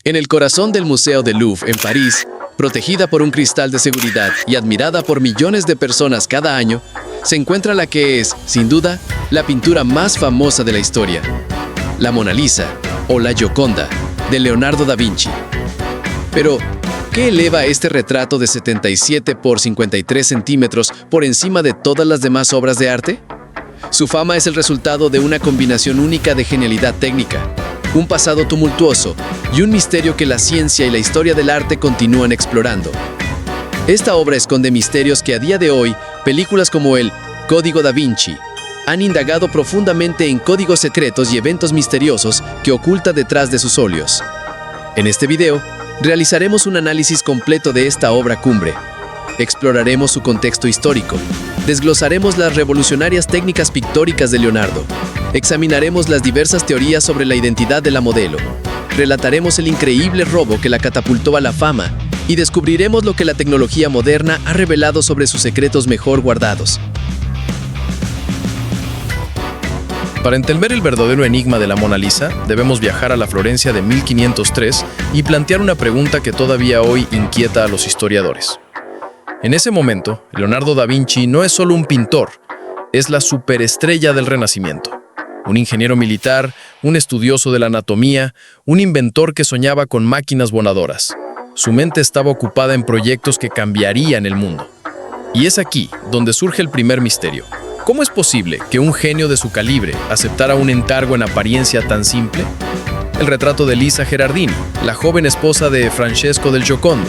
En el corazón del Museo del Louvre, en París, protegida por un cristal de seguridad y admirada por millones de personas cada año, se encuentra la que es, sin duda, la pintura más famosa de la historia, la Mona Lisa, o la Gioconda, de Leonardo da Vinci. Pero, ¿qué eleva este retrato de 77 por 53 centímetros por encima de todas las demás obras de arte? Su fama es el resultado de una combinación única de genialidad técnica, un pasado tumultuoso y un misterio que la ciencia y la historia del arte continúan explorando. Esta obra esconde misterios que a día de hoy, películas como el Código da Vinci han indagado profundamente en códigos secretos y eventos misteriosos que oculta detrás de sus óleos. En este video, realizaremos un análisis completo de esta obra cumbre. Exploraremos su contexto histórico, desglosaremos las revolucionarias técnicas pictóricas de Leonardo, examinaremos las diversas teorías sobre la identidad de la modelo, relataremos el increíble robo que la catapultó a la fama y descubriremos lo que la tecnología moderna ha revelado sobre sus secretos mejor guardados. Para entender el verdadero enigma de la Mona Lisa, debemos viajar a la Florencia de 1503 y plantear una pregunta que todavía hoy inquieta a los historiadores. En ese momento, Leonardo da Vinci no es solo un pintor, es la superestrella del Renacimiento. Un ingeniero militar, un estudioso de la anatomía, un inventor que soñaba con máquinas voladoras. Su mente estaba ocupada en proyectos que cambiarían el mundo. Y es aquí donde surge el primer misterio. ¿Cómo es posible que un genio de su calibre aceptara un encargo en apariencia tan simple? El retrato de Lisa Gherardini, la joven esposa de Francesco del Giocondo.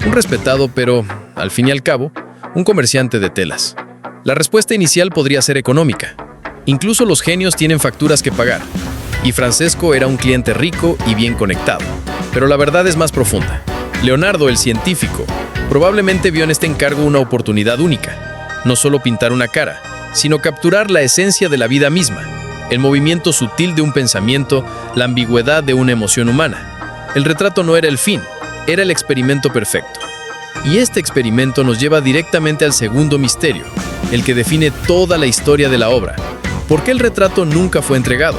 Un respetado, pero, al fin y al cabo, un comerciante de telas. La respuesta inicial podría ser económica. Incluso los genios tienen facturas que pagar. Y Francesco era un cliente rico y bien conectado. Pero la verdad es más profunda. Leonardo, el científico, probablemente vio en este encargo una oportunidad única. No solo pintar una cara, sino capturar la esencia de la vida misma, el movimiento sutil de un pensamiento, la ambigüedad de una emoción humana. El retrato no era el fin, era el experimento perfecto. Y este experimento nos lleva directamente al segundo misterio, el que define toda la historia de la obra. ¿Por qué el retrato nunca fue entregado?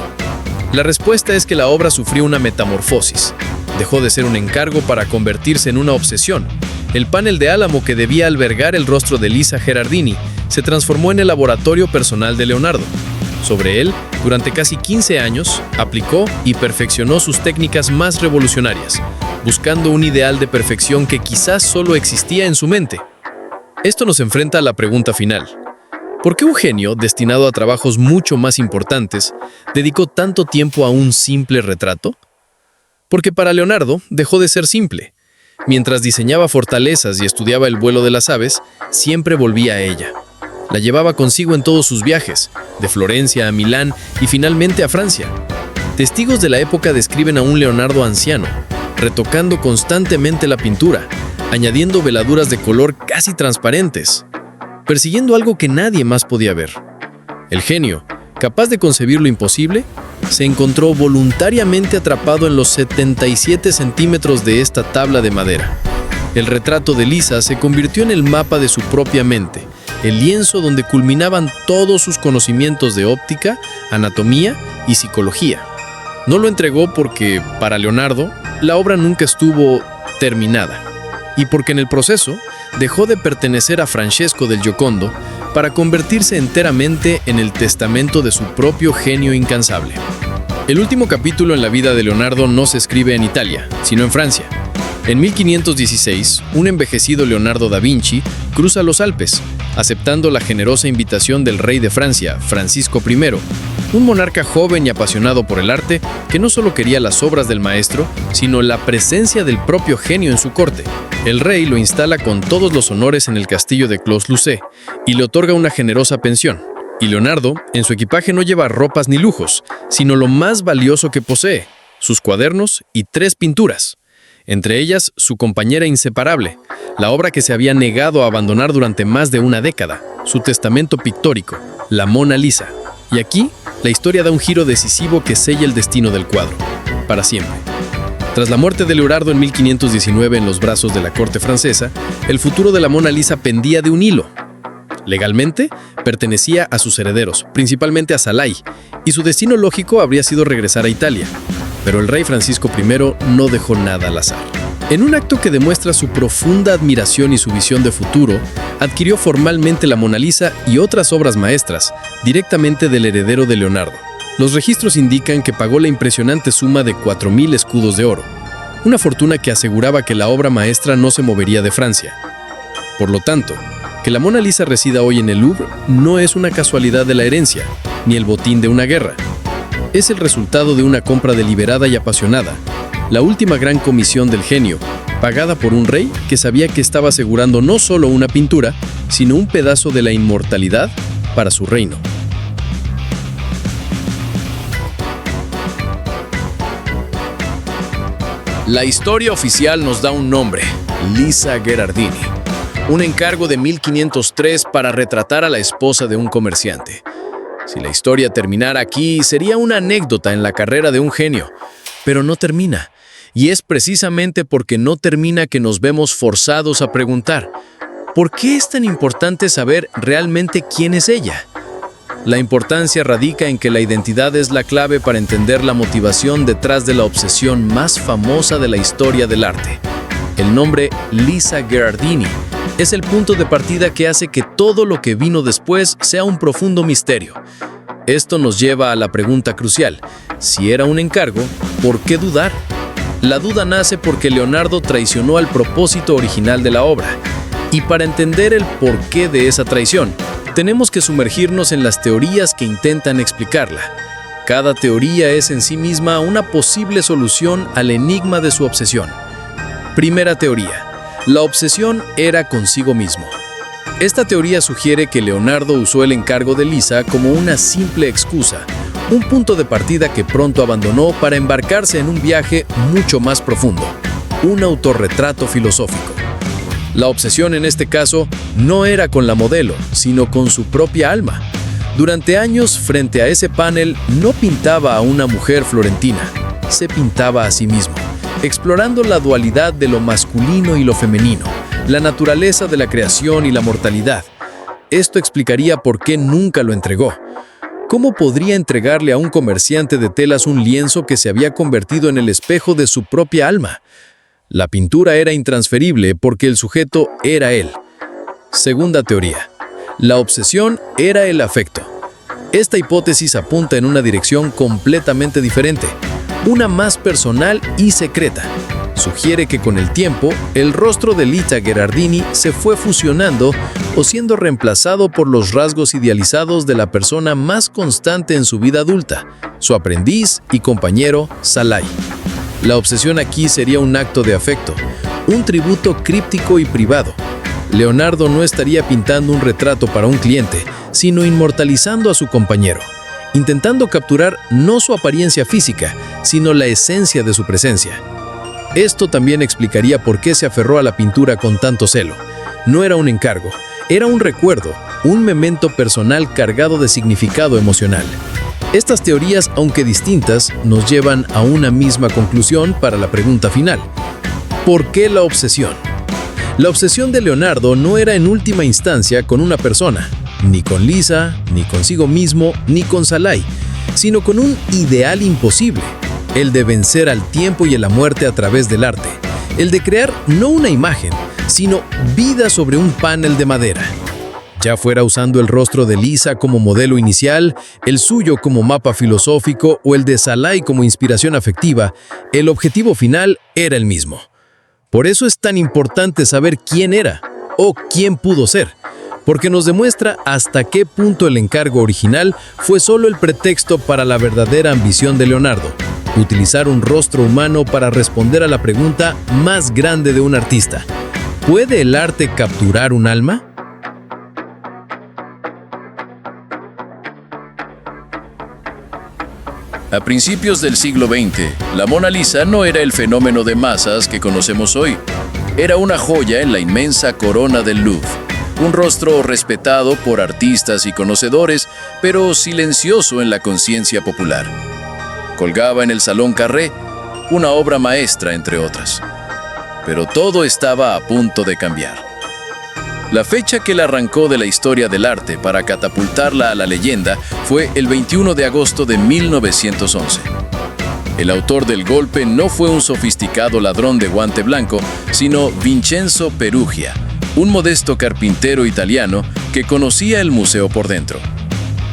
La respuesta es que la obra sufrió una metamorfosis. Dejó de ser un encargo para convertirse en una obsesión. El panel de álamo que debía albergar el rostro de Lisa Gherardini se transformó en el laboratorio personal de Leonardo. Sobre él, durante casi 15 años, aplicó y perfeccionó sus técnicas más revolucionarias, buscando un ideal de perfección que quizás solo existía en su mente. Esto nos enfrenta a la pregunta final. ¿Por qué un genio, destinado a trabajos mucho más importantes, dedicó tanto tiempo a un simple retrato? Porque para Leonardo dejó de ser simple. Mientras diseñaba fortalezas y estudiaba el vuelo de las aves, siempre volvía a ella. La llevaba consigo en todos sus viajes, de Florencia a Milán y finalmente a Francia. Testigos de la época describen a un Leonardo anciano, retocando constantemente la pintura, añadiendo veladuras de color casi transparentes, persiguiendo algo que nadie más podía ver. El genio, capaz de concebir lo imposible, se encontró voluntariamente atrapado en los 77 centímetros de esta tabla de madera. El retrato de Lisa se convirtió en el mapa de su propia mente, el lienzo donde culminaban todos sus conocimientos de óptica, anatomía y psicología. No lo entregó porque, para Leonardo, la obra nunca estuvo terminada, y porque en el proceso dejó de pertenecer a Francesco del Giocondo para convertirse enteramente en el testamento de su propio genio incansable. El último capítulo en la vida de Leonardo no se escribe en Italia, sino en Francia. En 1516, un envejecido Leonardo da Vinci cruza los Alpes, aceptando la generosa invitación del rey de Francia, Francisco I, un monarca joven y apasionado por el arte que no solo quería las obras del maestro, sino la presencia del propio genio en su corte. El rey lo instala con todos los honores en el castillo de Clos-Lucé y le otorga una generosa pensión. Y Leonardo, en su equipaje no lleva ropas ni lujos, sino lo más valioso que posee, sus cuadernos y 3 pinturas. Entre ellas, su compañera inseparable, la obra que se había negado a abandonar durante más de una década, su testamento pictórico, la Mona Lisa. Y aquí, la historia da un giro decisivo que sella el destino del cuadro, para siempre. Tras la muerte de Leonardo en 1519 en los brazos de la corte francesa, el futuro de la Mona Lisa pendía de un hilo. Legalmente, pertenecía a sus herederos, principalmente a Salai, y su destino lógico habría sido regresar a Italia. Pero el rey Francisco I no dejó nada al azar. En un acto que demuestra su profunda admiración y su visión de futuro, adquirió formalmente la Mona Lisa y otras obras maestras directamente del heredero de Leonardo. Los registros indican que pagó la impresionante suma de 4.000 escudos de oro, una fortuna que aseguraba que la obra maestra no se movería de Francia. Por lo tanto, que la Mona Lisa resida hoy en el Louvre no es una casualidad de la herencia, ni el botín de una guerra. Es el resultado de una compra deliberada y apasionada, la última gran comisión del genio, pagada por un rey que sabía que estaba asegurando no solo una pintura, sino un pedazo de la inmortalidad para su reino. La historia oficial nos da un nombre, Lisa Gherardini, un encargo de 1503 para retratar a la esposa de un comerciante. Si la historia terminara aquí, sería una anécdota en la carrera de un genio, pero no termina. Y es precisamente porque no termina que nos vemos forzados a preguntar, ¿por qué es tan importante saber realmente quién es ella? La importancia radica en que la identidad es la clave para entender la motivación detrás de la obsesión más famosa de la historia del arte. El nombre Lisa Gherardini es el punto de partida que hace que todo lo que vino después sea un profundo misterio. Esto nos lleva a la pregunta crucial: si era un encargo, ¿por qué dudar? La duda nace porque Leonardo traicionó al propósito original de la obra. Y para entender el porqué de esa traición, tenemos que sumergirnos en las teorías que intentan explicarla. Cada teoría es en sí misma una posible solución al enigma de su obsesión. Primera teoría: la obsesión era consigo mismo. Esta teoría sugiere que Leonardo usó el encargo de Lisa como una simple excusa, un punto de partida que pronto abandonó para embarcarse en un viaje mucho más profundo, un autorretrato filosófico. La obsesión en este caso no era con la modelo, sino con su propia alma. Durante años, frente a ese panel, no pintaba a una mujer florentina, se pintaba a sí mismo, explorando la dualidad de lo masculino y lo femenino, la naturaleza de la creación y la mortalidad. Esto explicaría por qué nunca lo entregó. ¿Cómo podría entregarle a un comerciante de telas un lienzo que se había convertido en el espejo de su propia alma? La pintura era intransferible porque el sujeto era él. Segunda teoría: la obsesión era el afecto. Esta hipótesis apunta en una dirección completamente diferente, una más personal y secreta. Sugiere que con el tiempo, el rostro de Lisa Gherardini se fue fusionando o siendo reemplazado por los rasgos idealizados de la persona más constante en su vida adulta, su aprendiz y compañero Salai. La obsesión aquí sería un acto de afecto, un tributo críptico y privado. Leonardo no estaría pintando un retrato para un cliente, sino inmortalizando a su compañero, intentando capturar no su apariencia física, sino la esencia de su presencia. Esto también explicaría por qué se aferró a la pintura con tanto celo. No era un encargo, era un recuerdo, un memento personal cargado de significado emocional. Estas teorías, aunque distintas, nos llevan a una misma conclusión para la pregunta final. ¿Por qué la obsesión? La obsesión de Leonardo no era en última instancia con una persona, ni con Lisa, ni consigo mismo, ni con Salai, sino con un ideal imposible, el de vencer al tiempo y a la muerte a través del arte, el de crear no una imagen, sino vida sobre un panel de madera. Ya fuera usando el rostro de Lisa como modelo inicial, el suyo como mapa filosófico o el de Salai como inspiración afectiva, el objetivo final era el mismo. Por eso es tan importante saber quién era o quién pudo ser, porque nos demuestra hasta qué punto el encargo original fue solo el pretexto para la verdadera ambición de Leonardo: utilizar un rostro humano para responder a la pregunta más grande de un artista: ¿puede el arte capturar un alma? A principios del siglo XX, la Mona Lisa no era el fenómeno de masas que conocemos hoy. Era una joya en la inmensa corona del Louvre. Un rostro respetado por artistas y conocedores, pero silencioso en la conciencia popular. Colgaba en el Salón Carré, una obra maestra entre otras. Pero todo estaba a punto de cambiar. La fecha que la arrancó de la historia del arte para catapultarla a la leyenda fue el 21 de agosto de 1911. El autor del golpe no fue un sofisticado ladrón de guante blanco, sino Vincenzo Perugia, un modesto carpintero italiano que conocía el museo por dentro.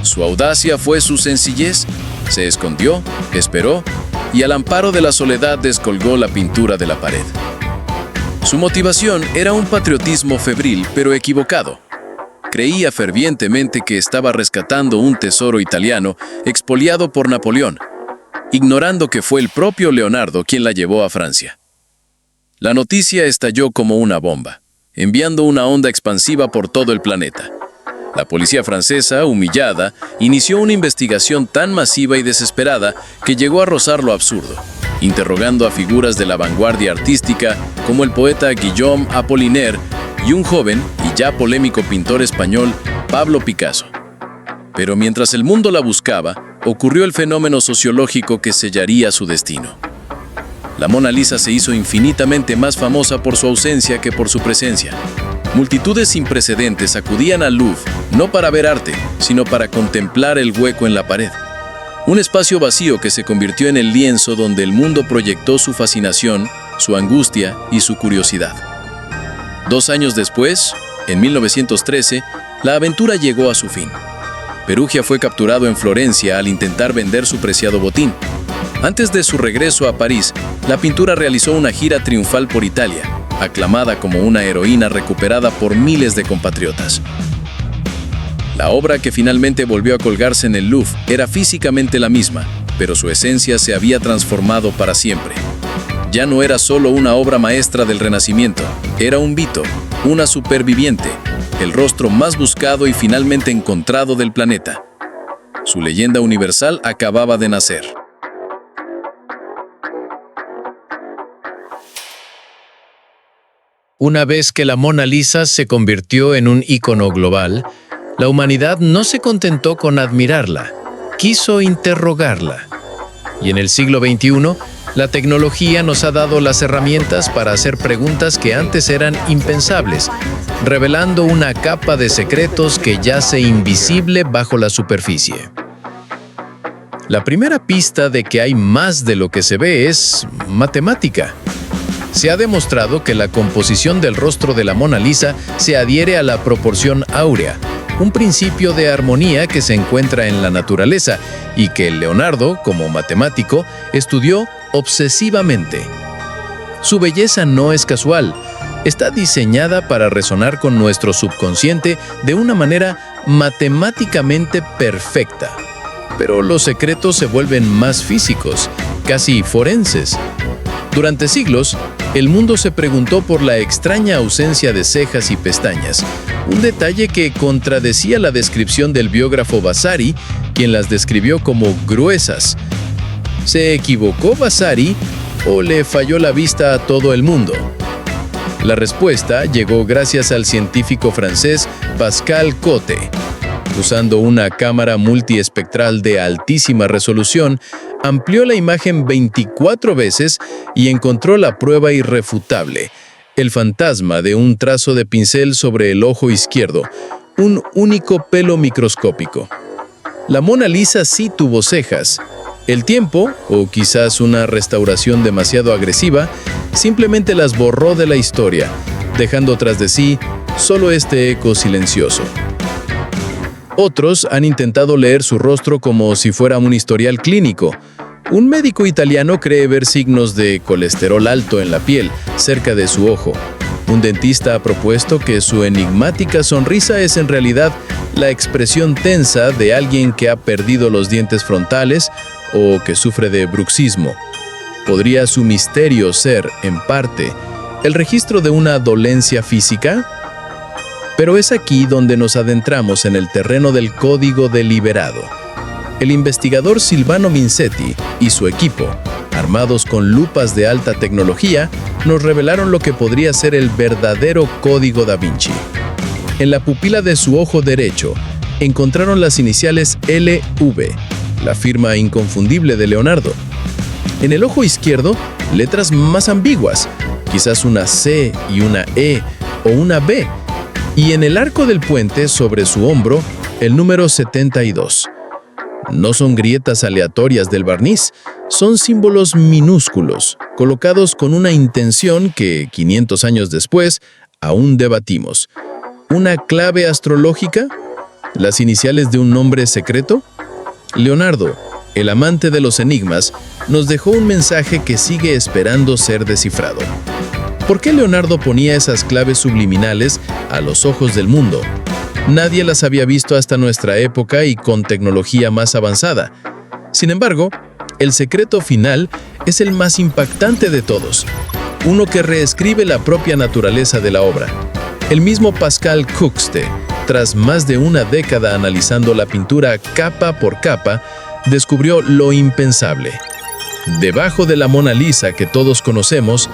Su audacia fue su sencillez. Se escondió, esperó y al amparo de la soledad descolgó la pintura de la pared. Su motivación era un patriotismo febril pero equivocado. Creía fervientemente que estaba rescatando un tesoro italiano expoliado por Napoleón, ignorando que fue el propio Leonardo quien la llevó a Francia. La noticia estalló como una bomba, enviando una onda expansiva por todo el planeta. La policía francesa, humillada, inició una investigación tan masiva y desesperada que llegó a rozar lo absurdo, interrogando a figuras de la vanguardia artística como el poeta Guillaume Apollinaire y un joven y ya polémico pintor español, Pablo Picasso. Pero mientras el mundo la buscaba, ocurrió el fenómeno sociológico que sellaría su destino. La Mona Lisa se hizo infinitamente más famosa por su ausencia que por su presencia. Multitudes sin precedentes acudían al Louvre, no para ver arte, sino para contemplar el hueco en la pared. Un espacio vacío que se convirtió en el lienzo donde el mundo proyectó su fascinación, su angustia y su curiosidad. 2 años después, en 1913, la aventura llegó a su fin. Perugia fue capturado en Florencia al intentar vender su preciado botín. Antes de su regreso a París, la pintura realizó una gira triunfal por Italia, aclamada como una heroína recuperada por miles de compatriotas. La obra que finalmente volvió a colgarse en el Louvre era físicamente la misma, pero su esencia se había transformado para siempre. Ya no era solo una obra maestra del Renacimiento, era un mito, una superviviente, el rostro más buscado y finalmente encontrado del planeta. Su leyenda universal acababa de nacer. Una vez que la Mona Lisa se convirtió en un ícono global, la humanidad no se contentó con admirarla, quiso interrogarla. Y en el siglo XXI, la tecnología nos ha dado las herramientas para hacer preguntas que antes eran impensables, revelando una capa de secretos que yace invisible bajo la superficie. La primera pista de que hay más de lo que se ve es matemática. Se ha demostrado que la composición del rostro de la Mona Lisa se adhiere a la proporción áurea, un principio de armonía que se encuentra en la naturaleza y que Leonardo, como matemático, estudió obsesivamente. Su belleza no es casual, está diseñada para resonar con nuestro subconsciente de una manera matemáticamente perfecta. Pero los secretos se vuelven más físicos, casi forenses. Durante siglos, el mundo se preguntó por la extraña ausencia de cejas y pestañas, un detalle que contradecía la descripción del biógrafo Vasari, quien las describió como gruesas. ¿Se equivocó Vasari o le falló la vista a todo el mundo? La respuesta llegó gracias al científico francés Pascal Cotte. Usando una cámara multiespectral de altísima resolución, amplió la imagen 24 veces y encontró la prueba irrefutable, el fantasma de un trazo de pincel sobre el ojo izquierdo, un único pelo microscópico. La Mona Lisa sí tuvo cejas. El tiempo, o quizás una restauración demasiado agresiva, simplemente las borró de la historia, dejando tras de sí solo este eco silencioso. Otros han intentado leer su rostro como si fuera un historial clínico. Un médico italiano cree ver signos de colesterol alto en la piel, cerca de su ojo. Un dentista ha propuesto que su enigmática sonrisa es en realidad la expresión tensa de alguien que ha perdido los dientes frontales o que sufre de bruxismo. ¿Podría su misterio ser, en parte, el registro de una dolencia física? Pero es aquí donde nos adentramos en el terreno del código deliberado. El investigador Silvano Mincetti y su equipo, armados con lupas de alta tecnología, nos revelaron lo que podría ser el verdadero código da Vinci. En la pupila de su ojo derecho, encontraron las iniciales LV, la firma inconfundible de Leonardo. En el ojo izquierdo, letras más ambiguas, quizás una C y una E o una B, y en el arco del puente sobre su hombro, el número 72. No son grietas aleatorias del barniz, son símbolos minúsculos, colocados con una intención que, 500 años después, aún debatimos. ¿Una clave astrológica? ¿Las iniciales de un nombre secreto? Leonardo, el amante de los enigmas, nos dejó un mensaje que sigue esperando ser descifrado. ¿Por qué Leonardo ponía esas claves subliminales a los ojos del mundo? Nadie las había visto hasta nuestra época y con tecnología más avanzada. Sin embargo, el secreto final es el más impactante de todos, uno que reescribe la propia naturaleza de la obra. El mismo Pascal Couste, tras más de una década analizando la pintura capa por capa, descubrió lo impensable. Debajo de la Mona Lisa que todos conocemos,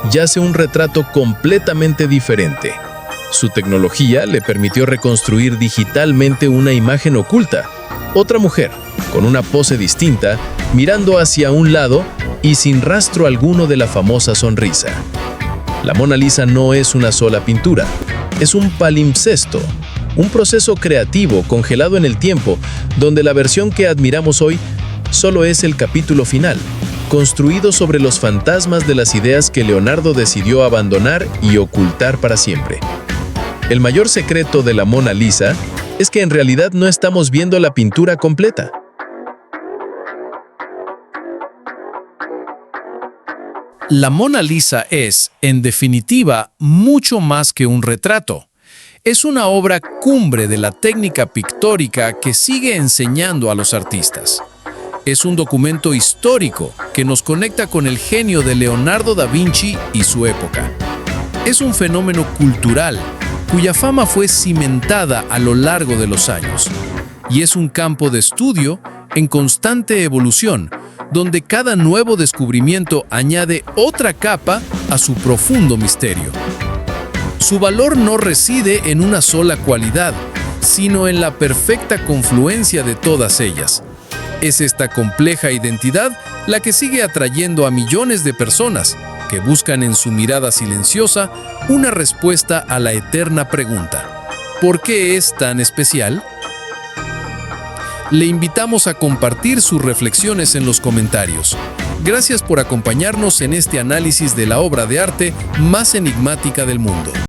yace un retrato completamente diferente. Su tecnología le permitió reconstruir digitalmente una imagen oculta. Otra mujer, con una pose distinta, mirando hacia un lado y sin rastro alguno de la famosa sonrisa. La Mona Lisa no es una sola pintura, es un palimpsesto, un proceso creativo congelado en el tiempo, donde la versión que admiramos hoy solo es el capítulo final, construido sobre los fantasmas de las ideas que Leonardo decidió abandonar y ocultar para siempre. El mayor secreto de la Mona Lisa es que en realidad no estamos viendo la pintura completa. La Mona Lisa es, en definitiva, mucho más que un retrato. Es una obra cumbre de la técnica pictórica que sigue enseñando a los artistas. Es un documento histórico que nos conecta con el genio de Leonardo da Vinci y su época. Es un fenómeno cultural cuya fama fue cimentada a lo largo de los años. Y es un campo de estudio en constante evolución, donde cada nuevo descubrimiento añade otra capa a su profundo misterio. Su valor no reside en una sola cualidad, sino en la perfecta confluencia de todas ellas. Es esta compleja identidad la que sigue atrayendo a millones de personas que buscan en su mirada silenciosa una respuesta a la eterna pregunta: ¿por qué es tan especial? Le invitamos a compartir sus reflexiones en los comentarios. Gracias por acompañarnos en este análisis de la obra de arte más enigmática del mundo.